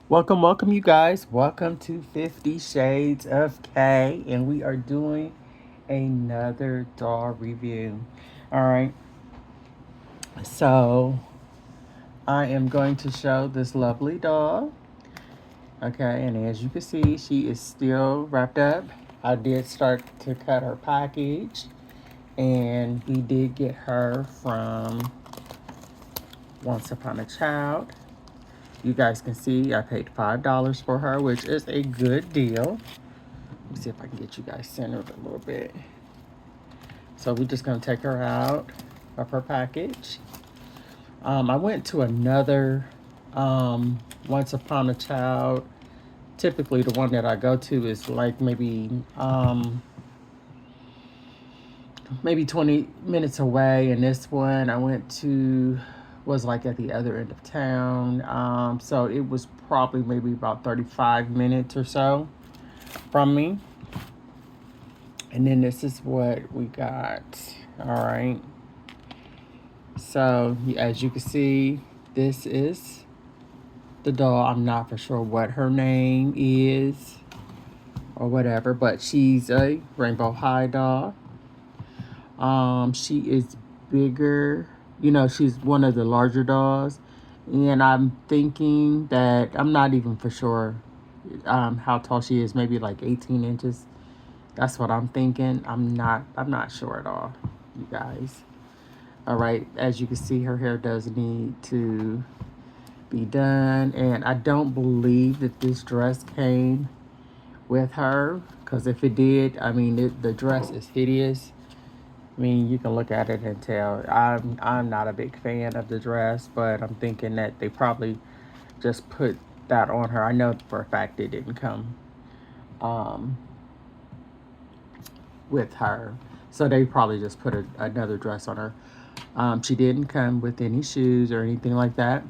Welcome, welcome, you guys. Welcome to 50 Shades of K, and we are doing another doll review. All right, so I am going to show this lovely doll. Okay, and as you can see, she is still wrapped up. I did start to cut her package, and we did get her from Once Upon a Child. You guys can see I paid $5 for her, which is a good deal. Let me see if I can get you guys centered a little bit. So we're just going to take her out of her package. I went to another Once Upon a Child. Typically, the one that I go to is like maybe 20 minutes away. And this one I went to was like at the other end of town. So it was probably maybe about 35 minutes or so from me. And then this is what we got. All right. So as you can see, this is the doll. I'm not for sure what her name is or whatever, but she's a Rainbow High doll. She is bigger. She's one of the larger dolls. And I'm thinking that I'm not even for sure how tall she is. Maybe like 18 inches. That's what I'm thinking. I'm not sure at all, you guys. All right, as you can see, her hair does need to be done. And I don't believe that this dress came with her, because if it did, I mean, the dress is hideous. I mean, you can look at it and tell. I'm not a big fan of the dress, but I'm thinking that they probably just put that on her. I know for a fact it didn't come um, with her, so they probably just put another dress on her. She didn't come with any shoes or anything like that.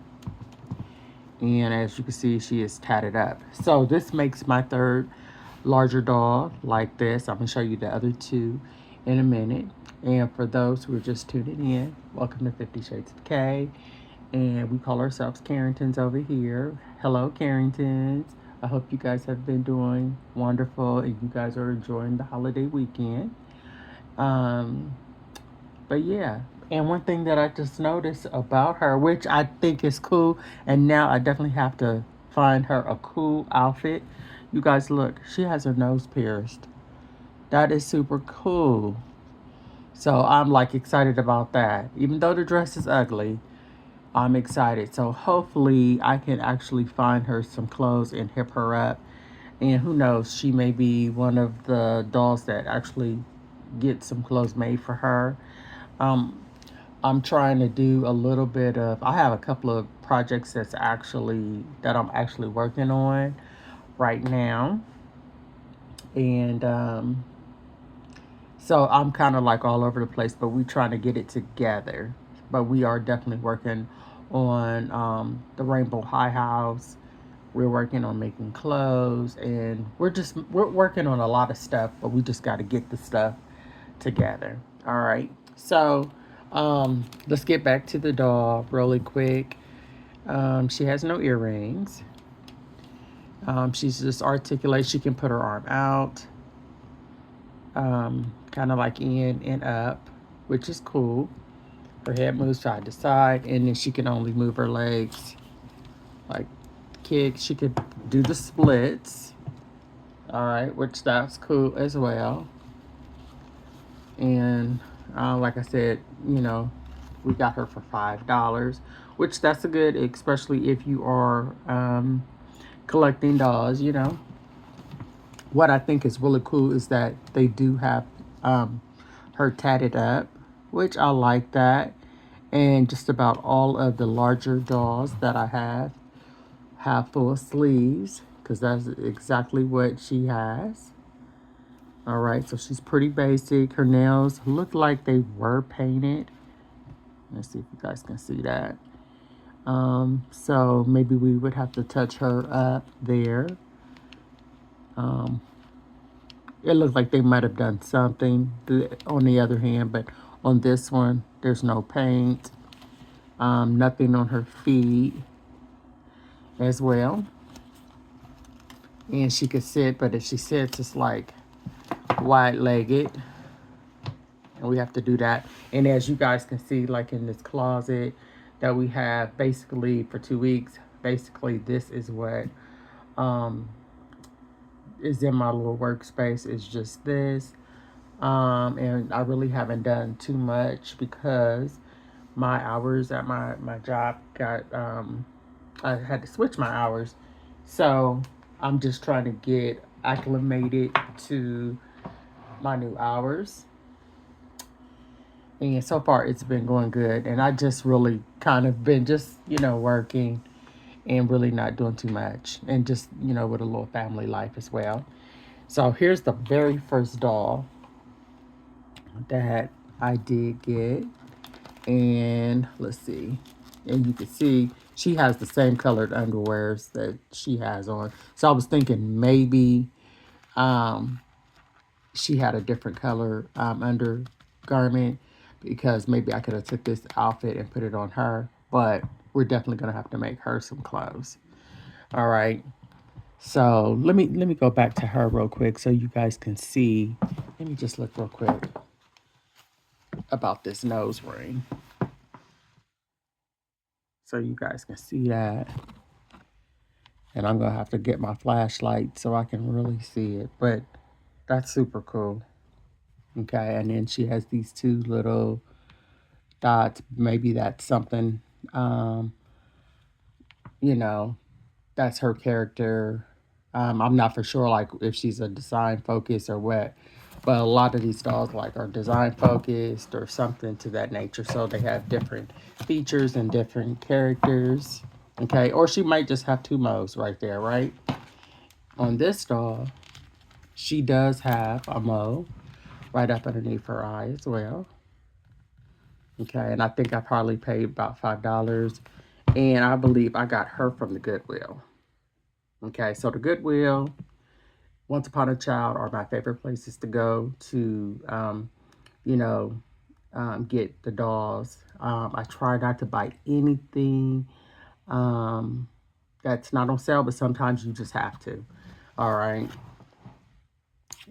And as you can see, she is tatted up. So this makes my third larger doll like this. I'm going to show you the other two in a minute. And for those who are just tuning in, welcome to 50 Shades of K. And we call ourselves Carringtons over here. Hello, Carringtons. I hope you guys have been doing wonderful and you guys are enjoying the holiday weekend. Um, but yeah, and one thing that I just noticed about her, which I think is cool, and now I definitely have to find her a cool outfit. You guys, look, she has her nose pierced. That is super cool. So I'm like excited about that. Even though the dress is ugly, I'm excited. So hopefully I can actually find her some clothes and hip her up. And who knows, she may be one of the dolls that actually get some clothes made for her. Um, I'm trying to do a little bit of. I have a couple of projects that I'm actually working on right now, and so I'm kind of like all over the place. But we're trying to get it together. But we are definitely working on the Rainbow High House. We're working on making clothes, and we're working on a lot of stuff. But we just got to get the stuff together. All right. So let's get back to the doll really quick. She has no earrings. She's just articulate. She can put her arm out, kind of like in and up, which is cool. Her head moves side to side, and then she can only move her legs like kick. She could do the splits. All right, which that's cool as well. And like I said, we got her for $5, which that's a good, especially if you are collecting dolls. What I think is really cool is that they do have her tatted up, which I like that. And just about all of the larger dolls that I have full sleeves, because that's exactly what she has. All right, so she's pretty basic. Her nails look like they were painted. Let's see if you guys can see that. So maybe we would have to touch her up there. Um, it looks like they might have done something on the other hand, but on this one, there's no paint. Nothing on her feet as well. And she could sit, but if she sits, it's like wide-legged. And we have to do that. And as you guys can see, like in this closet that we have basically for 2 weeks, basically this is what um, is in my little workspace. Is just this. And I really haven't done too much because my hours at my job got, I had to switch my hours. So I'm just trying to get acclimated to my new hours. And so far it's been going good. And I just really kind of been just, working and really not doing too much. And just, with a little family life as well. So here's the very first doll that I did get. And let's see. And you can see she has the same colored underwears that she has on. So I was thinking maybe um, she had a different color undergarment, because maybe I could have took this outfit and put it on her. But we're definitely gonna have to make her some clothes. All right. So let me go back to her real quick so you guys can see. Let me just look real quick about this nose ring so you guys can see that. And I'm gonna have to get my flashlight so I can really see it. But that's super cool. Okay, and then she has these two little dots. Maybe that's something, um, you know, that's her character. I'm not for sure, like, if she's a design focus or what. But a lot of these dolls, like, are design focused or something to that nature. So they have different features and different characters. Okay, or she might just have two modes right there, right? On this doll, she does have a mole right up underneath her eye as well. Okay, and I think I probably paid about $5. And I believe I got her from the Goodwill. Okay, so the Goodwill, Once Upon a Child are my favorite places to go to, you know, get the dolls. I try not to buy anything um, that's not on sale, but sometimes you just have to. All right.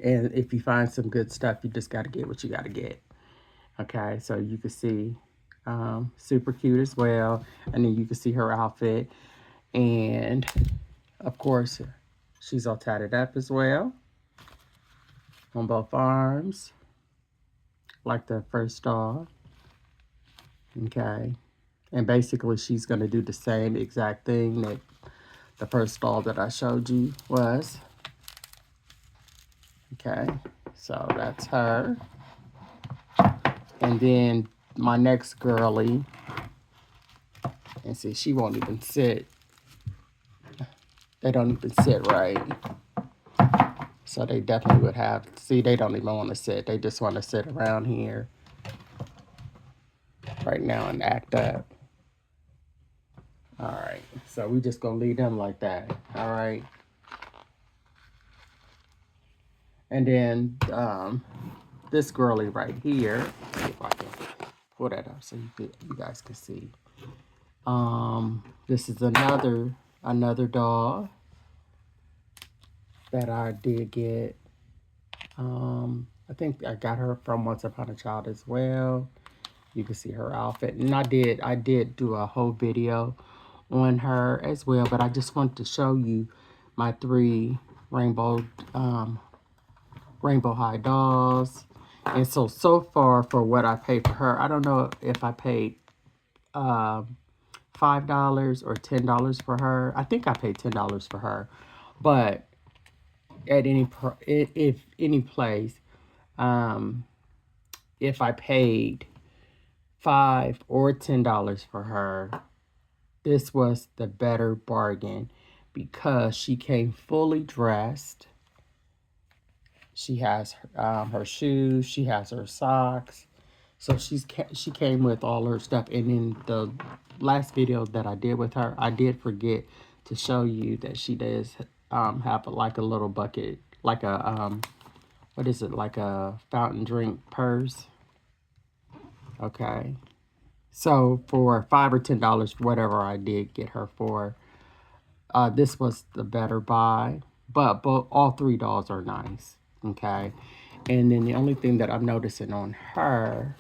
And if you find some good stuff, you just got to get what you got to get. Okay, so you can see super cute as well. And then you can see her outfit. And of course, she's all tatted up as well on both arms, like the first doll. Okay, and basically, she's going to do the same exact thing that the first doll that I showed you was. Okay, so that's her. And then my next girly, and see, she won't even sit. They don't even sit right. So they definitely would have, see, they don't even want to sit. They just want to sit around here right now and act up. All right, so we just gonna leave them like that. All right. And then this girly right here, see if I can pull that up so you guys can see. This is another doll that I did get. I think I got her from Once Upon a Child as well. You can see her outfit, and I did do a whole video on her as well. But I just wanted to show you my three rainbow rainbow high dolls. And so far for what I paid for her, I don't know if I paid $5 or $10 for her. I think I paid $10 for her, but at if any place, um, if I paid $5 or $10 for her, this was the better bargain because she came fully dressed. She has her shoes. She has her socks. So she came with all her stuff. And in the last video that I did with her, I did forget to show you that she does have like a little bucket, like a what is it, like a fountain drink purse. Okay. So for $5 or $10, whatever I did get her for, this was the better buy. but all three dolls are nice. Okay. And then the only thing that I'm noticing on her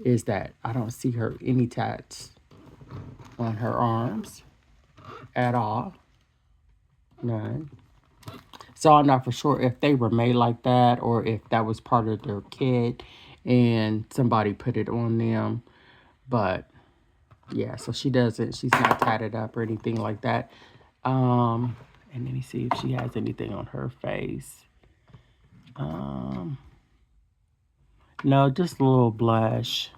is that I don't see her any tats on her arms at all. None. So I'm not for sure if they were made like that or if that was part of their kit and somebody put it on them. But yeah, so she's not tatted up or anything like that. Um, and let me see if she has anything on her face. Um, no, just a little blush.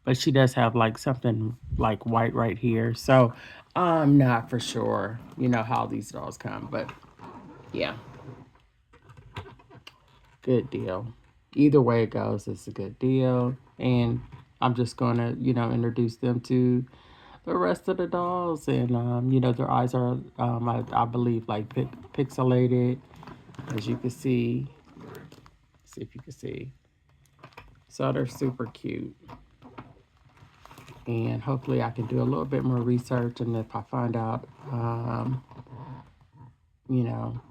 But she does have like something like white right here. So I'm not for sure, how these dolls come. But yeah, good deal. Either way it goes, it's a good deal. And I'm just going to, introduce them to the rest of the dolls. And, their eyes are, I believe, like pixelated, as you can see. See if you can see. So they're super cute. And hopefully I can do a little bit more research. And if I find out, you know,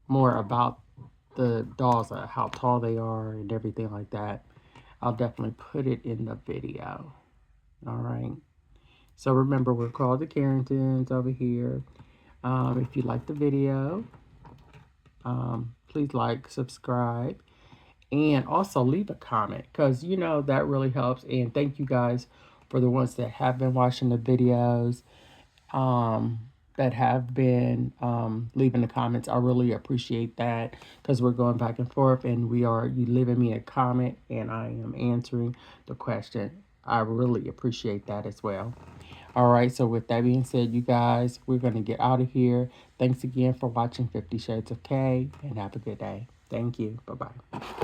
more about the dolls, how tall they are and everything like that, I'll definitely put it in the video. All right. So remember, we're called the Carringtons over here. If you like the video, please like, subscribe, and also leave a comment because that really helps. And thank you guys for the ones that have been watching the videos, um, that have been leaving the comments. I really appreciate that because we're going back and forth, and you leaving me a comment, and I am answering the question. I really appreciate that as well. All right, so with that being said, you guys, we're going to get out of here. Thanks again for watching 50 Shades of K, and have a good day. Thank you. Bye bye.